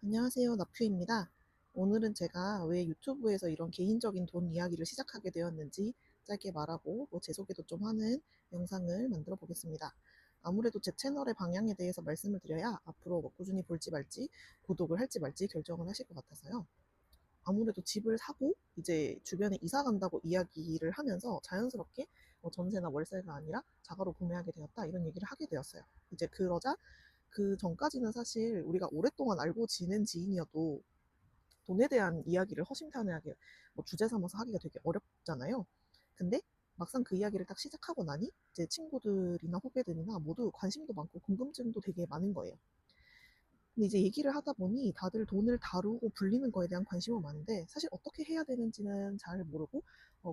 안녕하세요. 나퓨입니다. 오늘은 제가 왜 유튜브에서 이런 개인적인 돈 이야기를 시작하게 되었는지 짧게 말하고 제 소개도 좀 하는 영상을 만들어 보겠습니다. 아무래도 제 채널의 방향에 대해서 말씀을 드려야 앞으로 꾸준히 볼지 말지, 구독을 할지 말지 결정을 하실 것 같아서요. 아무래도 집을 사고 이제 주변에 이사 간다고 이야기를 하면서 자연스럽게 전세나 월세가 아니라 자가로 구매하게 되었다 이런 얘기를 하게 되었어요. 이제 그러자 그 전까지는 사실 우리가 오랫동안 알고 지낸 지인이어도 돈에 대한 이야기를 허심탄회하게 주제 삼아서 하기가 되게 어렵잖아요. 근데 막상 그 이야기를 딱 시작하고 나니 제 친구들이나 후배들이나 모두 관심도 많고 궁금증도 되게 많은 거예요. 근데 이제 얘기를 하다 보니 다들 돈을 다루고 불리는 거에 대한 관심은 많은데 사실 어떻게 해야 되는지는 잘 모르고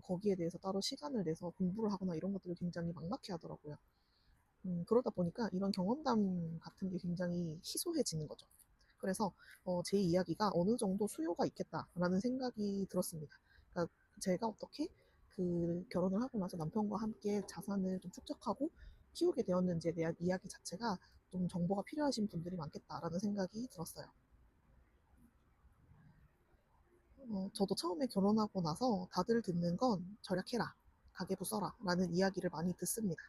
거기에 대해서 따로 시간을 내서 공부를 하거나 이런 것들을 굉장히 막막해 하더라고요. 그러다 보니까 이런 경험담 같은 게 굉장히 희소해지는 거죠. 그래서 제 이야기가 어느 정도 수요가 있겠다라는 생각이 들었습니다. 그러니까 제가 어떻게 그 결혼을 하고 나서 남편과 함께 자산을 좀 축적하고 키우게 되었는지에 대한 이야기 자체가 좀 정보가 필요하신 분들이 많겠다라는 생각이 들었어요. 저도 처음에 결혼하고 나서 다들 듣는 건 절약해라, 가계부 써라 라는 이야기를 많이 듣습니다.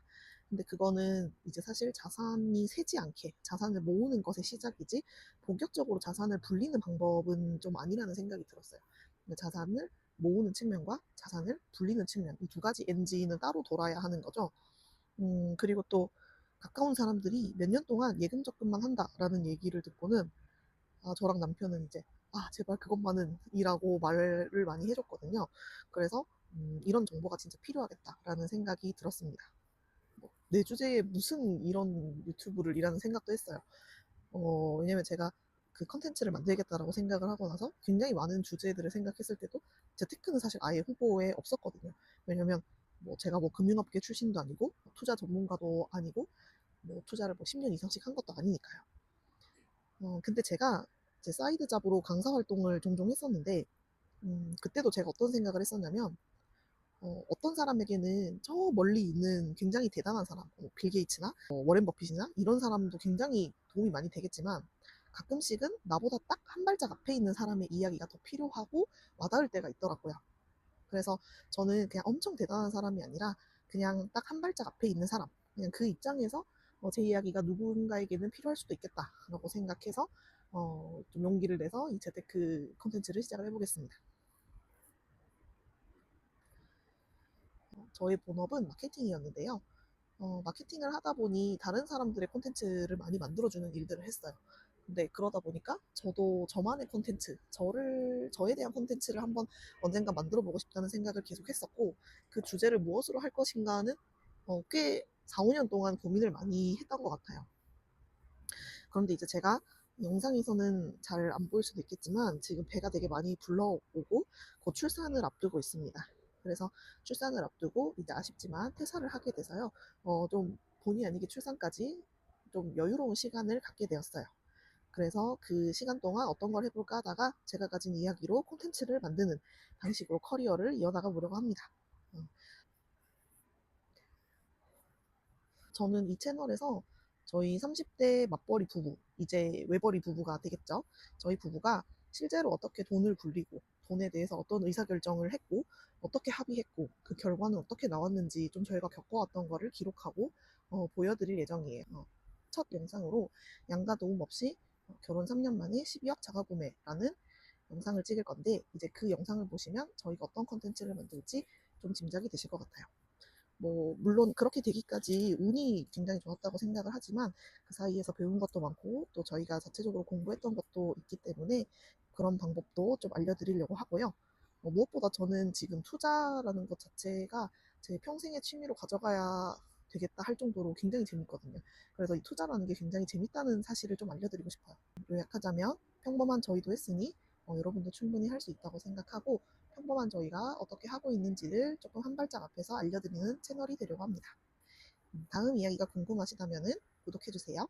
근데 그거는 이제 사실 자산이 새지 않게 자산을 모으는 것의 시작이지 본격적으로 자산을 불리는 방법은 좀 아니라는 생각이 들었어요. 근데 자산을 모으는 측면과 자산을 불리는 측면, 이 두 가지 엔진은 따로 돌아야 하는 거죠. 그리고 또 가까운 사람들이 몇 년 동안 예금 적금만 한다라는 얘기를 듣고는 저랑 남편은 이제 제발 그것만은 이라고 말을 많이 해줬거든요. 그래서 이런 정보가 진짜 필요하겠다라는 생각이 들었습니다. 내 주제에 무슨 이런 유튜브를 이라는 생각도 했어요. 왜냐면 제가 그 컨텐츠를 만들겠다라고 생각을 하고 나서 굉장히 많은 주제들을 생각했을 때도 재테크는 사실 아예 후보에 없었거든요. 왜냐면 제가 금융업계 출신도 아니고 투자 전문가도 아니고 투자를 10년 이상씩 한 것도 아니니까요. 근데 제가 제 사이드 잡으로 강사 활동을 종종 했었는데, 그때도 제가 어떤 생각을 했었냐면, 어떤 사람에게는 저 멀리 있는 굉장히 대단한 사람, 빌 게이츠나 워렌 버핏이나 이런 사람도 굉장히 도움이 많이 되겠지만, 가끔씩은 나보다 딱 한 발짝 앞에 있는 사람의 이야기가 더 필요하고 와닿을 때가 있더라고요. 그래서 저는 그냥 엄청 대단한 사람이 아니라 그냥 딱 한 발짝 앞에 있는 사람, 그냥 그 입장에서 제 이야기가 누군가에게는 필요할 수도 있겠다라고 생각해서 좀 용기를 내서 이 재테크 콘텐츠를 시작을 해보겠습니다. 저의 본업은 마케팅이었는데요. 마케팅을 하다 보니 다른 사람들의 콘텐츠를 많이 만들어주는 일들을 했어요. 근데 그러다 보니까 저도 저만의 콘텐츠, 저에 대한 콘텐츠를 한번 언젠가 만들어 보고 싶다는 생각을 계속 했었고, 그 주제를 무엇으로 할 것인가는 꽤 4, 5년 동안 고민을 많이 했던 것 같아요. 그런데 이제 제가 영상에서는 잘 안 보일 수도 있겠지만 지금 배가 되게 많이 불러오고 곧 출산을 앞두고 있습니다. 그래서 출산을 앞두고 이제 아쉽지만 퇴사를 하게 돼서요. 좀 본의 아니게 출산까지 좀 여유로운 시간을 갖게 되었어요. 그래서 그 시간 동안 어떤 걸 해볼까 하다가 제가 가진 이야기로 콘텐츠를 만드는 방식으로 커리어를 이어나가 보려고 합니다. 어, 저는 이 채널에서 저희 30대 맞벌이 부부, 이제 외벌이 부부가 되겠죠. 저희 부부가 실제로 어떻게 돈을 굴리고 돈에 대해서 어떤 의사결정을 했고 어떻게 합의했고 그 결과는 어떻게 나왔는지 좀 저희가 겪어왔던 거를 기록하고 보여드릴 예정이에요. 첫 영상으로 양가 도움 없이 결혼 3년 만에 12억 자가구매라는 영상을 찍을 건데 이제 그 영상을 보시면 저희가 어떤 컨텐츠를 만들지 좀 짐작이 되실 것 같아요. 물론 그렇게 되기까지 운이 굉장히 좋았다고 생각을 하지만 그 사이에서 배운 것도 많고 또 저희가 자체적으로 공부했던 것도 있기 때문에 그런 방법도 좀 알려드리려고 하고요. 무엇보다 저는 지금 투자라는 것 자체가 제 평생의 취미로 가져가야 되겠다 할 정도로 굉장히 재밌거든요. 그래서 이 투자라는 게 굉장히 재밌다는 사실을 좀 알려드리고 싶어요. 요약하자면 평범한 저희도 했으니 여러분도 충분히 할 수 있다고 생각하고 평범한 저희가 어떻게 하고 있는지를 조금 한 발짝 앞에서 알려드리는 채널이 되려고 합니다. 다음 이야기가 궁금하시다면 구독해주세요.